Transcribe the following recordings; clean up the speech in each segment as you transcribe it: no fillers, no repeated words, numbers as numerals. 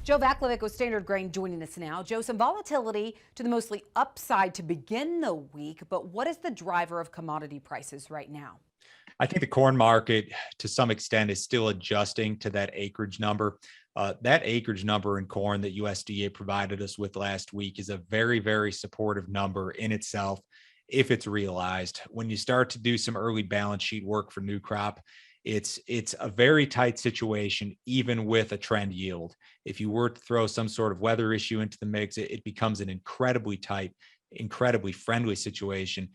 Joe Vaklovic with Standard Grain joining us now. Joe, some volatility to the mostly upside to begin the week, but what is the driver of commodity prices right now? I think the corn market, to some extent, is still adjusting to that acreage number. That acreage number in corn that USDA provided us with last week is a very, very supportive number in itself if it's realized. When you start to do some early balance sheet work for new crop, it's a very tight situation, even with a trend yield. If you were to throw some sort of weather issue into the mix, it becomes an incredibly tight, incredibly friendly situation.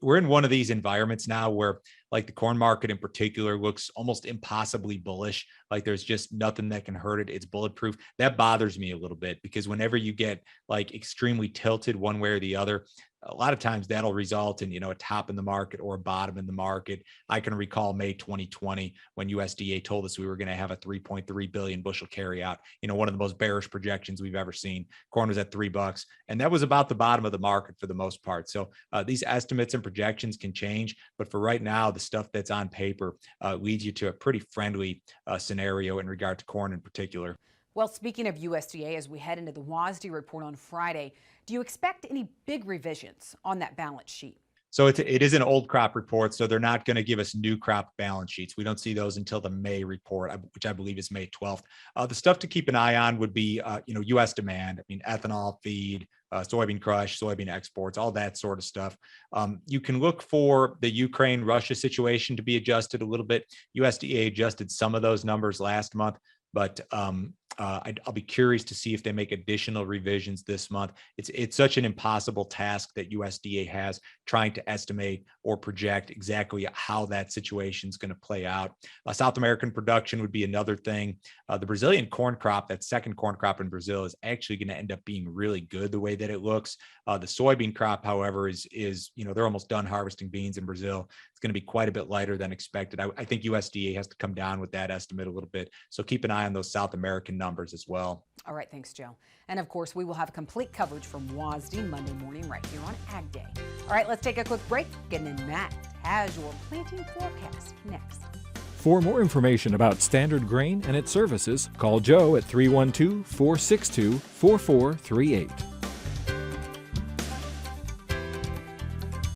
We're in one of these environments now where, like, the corn market in particular looks almost impossibly bullish. Like there's just nothing that can hurt it. It's bulletproof. That bothers me a little bit because whenever you get like extremely tilted one way or the other, a lot of times that'll result in, a top in the market or a bottom in the market. I can recall May 2020 when USDA told us we were going to have a 3.3 billion bushel carryout, one of the most bearish projections we've ever seen. Corn was at $3, and that was about the bottom of the market for the most part. So these estimates and projections can change, but for right now, the stuff that's on paper leads you to a pretty friendly scenario in regard to corn in particular. Well, speaking of USDA, as we head into the WASDE report on Friday, do you expect any big revisions on that balance sheet? So it is an old crop report, so they're not going to give us new crop balance sheets. We don't see those until the May report, which I believe is May 12th. The stuff to keep an eye on would be, U.S. demand. I mean, ethanol, feed, soybean crush, soybean exports, all that sort of stuff. You can look for the Ukraine-Russia situation to be adjusted a little bit. USDA adjusted some of those numbers last month, but I'll be curious to see if they make additional revisions this month. It's such an impossible task that USDA has, trying to estimate or project exactly how that situation is going to play out. South American production would be another thing. The Brazilian corn crop, that second corn crop in Brazil, is actually going to end up being really good the way that it looks. The soybean crop, however, is they're almost done harvesting beans in Brazil. It's going to be quite a bit lighter than expected. I think USDA has to come down with that estimate a little bit. So keep an eye on those South American numbers as well. All right, thanks, Joe. And of course, we will have complete coverage from WASDE Monday morning right here on Ag Day. All right, let's take a quick break. Getting in Matt has your planting forecast next. For more information about Standard Grain and its services, call Joe at 312-462-4438.